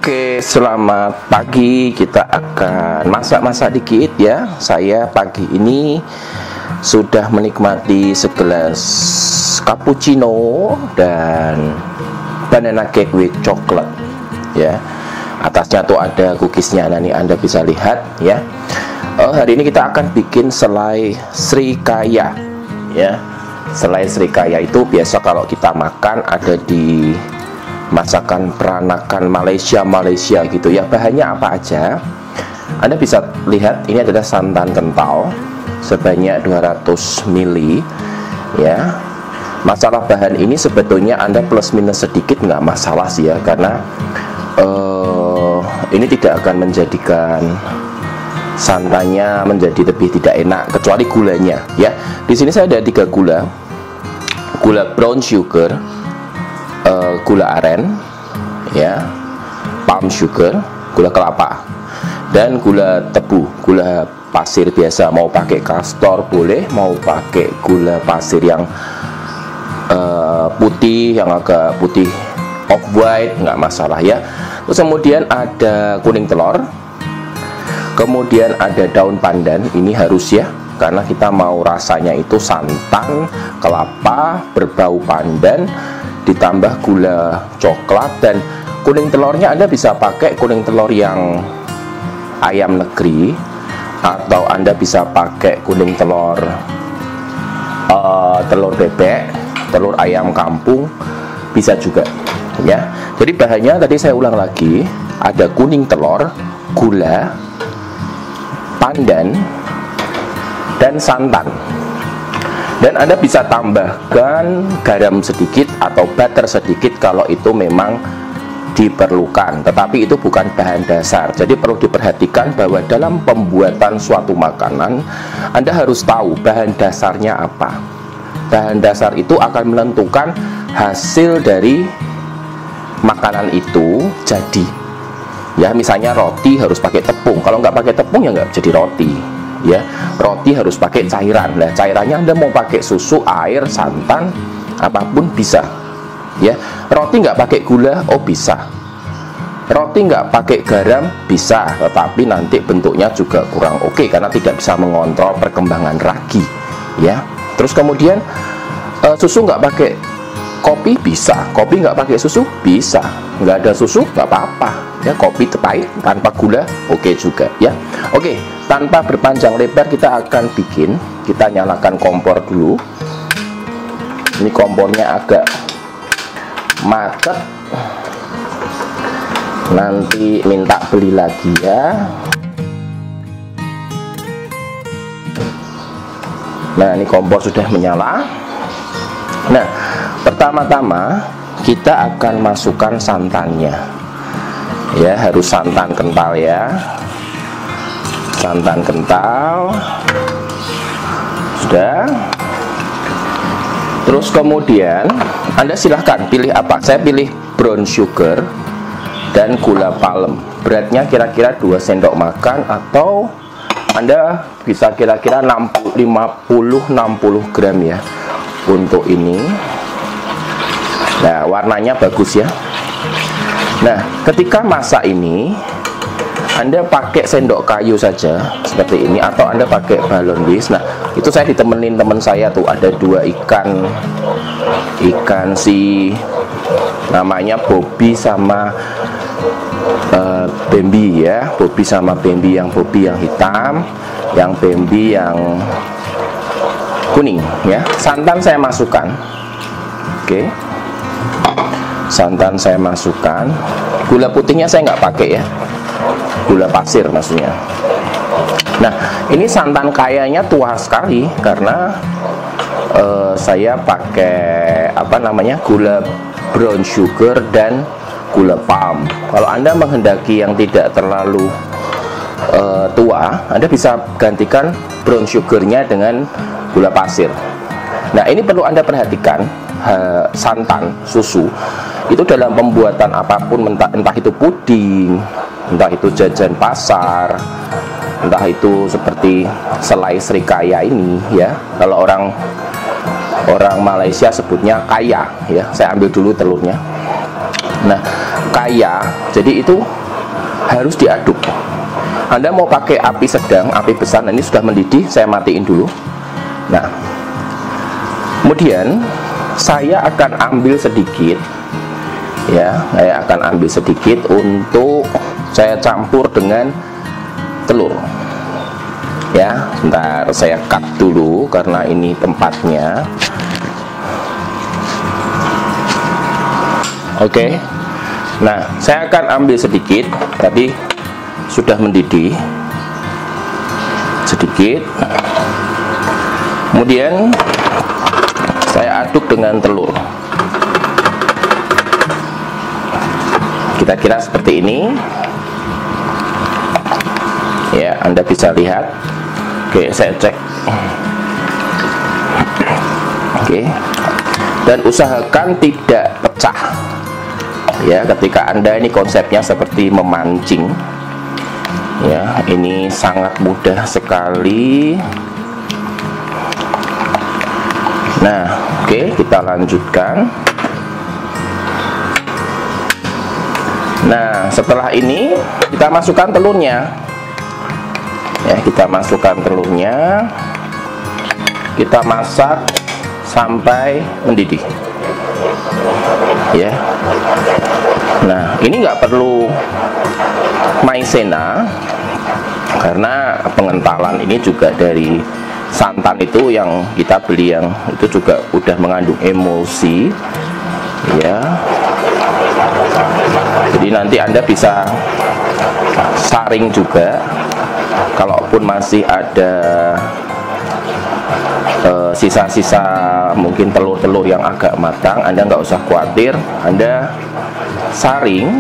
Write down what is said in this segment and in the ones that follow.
Oke, selamat pagi. Kita akan masak-masak dikit ya. Saya pagi ini sudah menikmati segelas cappuccino dan banana cake with coklat ya. Atasnya tuh ada cookiesnya. Nah, ini Anda bisa lihat ya. Hari ini kita akan bikin selai srikaya ya. Selai srikaya itu biasa kalau kita makan ada di masakan peranakan Malaysia gitu ya. Bahannya apa aja? Anda bisa lihat ini adalah santan kental sebanyak 200 ml ya. Masalah bahan ini sebetulnya Anda plus minus sedikit nggak masalah sih ya, karena ini tidak akan menjadikan santannya menjadi lebih tidak enak kecuali gulanya ya. Di sini saya ada 3 gula brown sugar, gula aren ya, palm sugar, gula kelapa, dan gula tebu, gula pasir biasa. Mau pakai kastor boleh, mau pakai gula pasir yang putih, yang agak putih off white, nggak masalah ya. Terus kemudian ada kuning telur, kemudian ada daun pandan. Ini harus ya, karena kita mau rasanya itu santan, kelapa, berbau pandan, ditambah gula coklat. Dan kuning telurnya Anda bisa pakai kuning telur yang ayam negeri, atau Anda bisa pakai kuning telur telur bebek, telur ayam kampung, bisa juga ya. Jadi bahannya tadi saya ulang lagi, ada kuning telur, gula, pandan, dan santan. Dan Anda bisa tambahkan garam sedikit atau butter sedikit kalau itu memang diperlukan, tetapi itu bukan bahan dasar. Jadi perlu diperhatikan bahwa dalam pembuatan suatu makanan Anda harus tahu bahan dasarnya apa. Bahan dasar itu akan menentukan hasil dari makanan itu jadi ya. Misalnya roti harus pakai tepung, kalau nggak pakai tepung ya nggak jadi roti ya. Roti harus pakai cairan. Nah, cairannya Anda mau pakai susu, air, santan, apapun bisa ya. Roti nggak pakai gula, oh bisa. Roti nggak pakai garam, bisa, tetapi nanti bentuknya juga kurang oke karena tidak bisa mengontrol perkembangan ragi ya. Terus kemudian susu nggak pakai kopi, bisa. Kopi nggak pakai susu, bisa. Nggak ada susu, nggak apa-apa ya. Kopi pahit tanpa gula, oke juga ya. Oke, tanpa berpanjang lebar kita akan bikin. Kita nyalakan kompor dulu. Ini kompornya agak macet, nanti minta beli lagi ya. Nah, ini kompor sudah menyala. Nah, pertama-tama kita akan masukkan santannya ya. Harus santan kental ya, santan kental sudah. Terus kemudian Anda silahkan pilih apa. Saya pilih brown sugar dan gula palem. Beratnya kira-kira 2 sendok makan, atau Anda bisa kira-kira 50-60 gram ya untuk ini. Nah, warnanya bagus ya. Nah, ketika masak ini Anda pakai sendok kayu saja seperti ini, atau Anda pakai balon bis. Nah, itu saya ditemenin teman saya tuh, ada 2 ikan si namanya Bobby sama Bambi ya. Bobby sama Bambi, yang Bobby yang hitam, yang Bambi yang kuning ya. Santan saya masukkan. Oke, santan saya masukkan. Gula putihnya saya nggak pakai ya, gula pasir maksudnya. Nah, ini santan kayanya tua sekali karena saya pakai gula brown sugar dan gula palm. Kalau Anda menghendaki yang tidak terlalu tua, Anda bisa gantikan brown sugarnya dengan gula pasir. Nah, ini perlu Anda perhatikan, santan, susu itu dalam pembuatan apapun, entah itu puding, entah itu jajan pasar, entah itu seperti selai srikaya ini ya. Kalau orang Malaysia sebutnya kaya ya. Saya ambil dulu telurnya. Nah, kaya, jadi itu harus diaduk. Anda mau pakai api sedang, api besar, nah ini sudah mendidih, saya matiin dulu. Nah, kemudian saya akan ambil sedikit, ya, saya akan ambil sedikit untuk saya campur dengan telur. Ya, sebentar saya cut dulu karena ini tempatnya. Oke. Nah, saya akan ambil sedikit, tapi sudah mendidih sedikit. Kemudian saya aduk dengan telur. Kira-kira seperti ini. Ya, Anda bisa lihat. Oke, saya cek. Oke. Dan usahakan tidak pecah. Ya, ketika Anda ini konsepnya seperti memancing. Ya, ini sangat mudah sekali. Nah, oke, kita lanjutkan. Nah, setelah ini kita masukkan telurnya. Ya, kita masukkan telurnya. Kita masak sampai mendidih. Ya. Nah, ini nggak perlu maizena karena pengentalan ini juga dari santan itu yang kita beli, yang itu juga udah mengandung emulsi, ya. Jadi nanti Anda bisa saring juga. Kalaupun masih ada sisa-sisa mungkin telur-telur yang agak matang, Anda nggak usah khawatir, Anda saring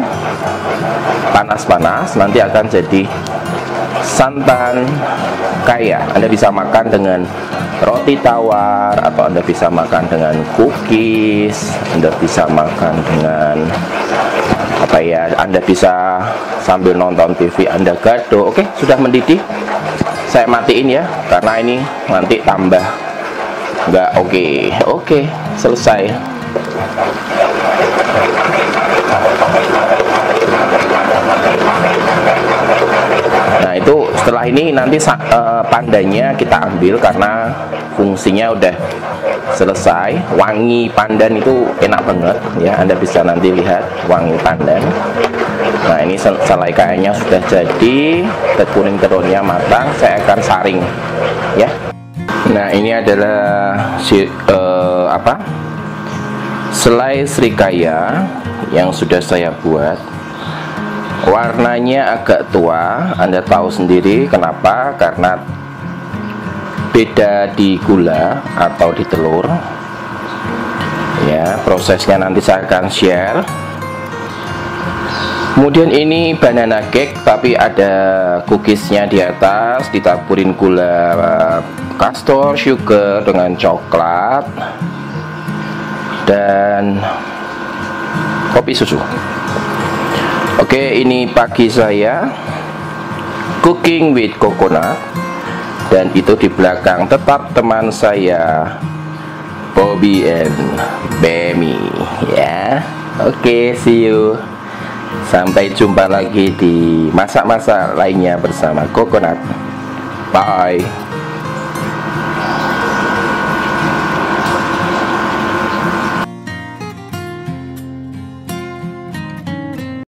panas-panas, nanti akan jadi santan kaya. Anda bisa makan dengan roti tawar, atau Anda bisa makan dengan cookies, Anda bisa makan dengan apa ya, Anda bisa sambil nonton TV Anda gado. Oke, sudah mendidih, saya matiin ya, karena ini nanti tambah nggak oke. Oke, selesai. Nah, itu setelah ini nanti pandannya kita ambil karena fungsinya udah selesai. Wangi pandan itu enak banget ya, Anda bisa nanti lihat wangi pandan. Nah, ini selai kayaknya sudah jadi, kuning telurnya matang, saya akan saring ya. Nah, ini adalah selai srikaya yang sudah saya buat. Warnanya agak tua, Anda tahu sendiri kenapa, karena beda di gula atau di telur ya. Prosesnya nanti saya akan share. Kemudian ini banana cake, tapi ada cookiesnya di atas, ditaburin gula castor, sugar dengan coklat, dan kopi susu. Oke, ini pagi saya cooking with coconut, dan itu di belakang tetap teman saya Bobby and Bemi ya. Oke, see you. Sampai jumpa lagi di masak-masak lainnya bersama Coconut. Bye.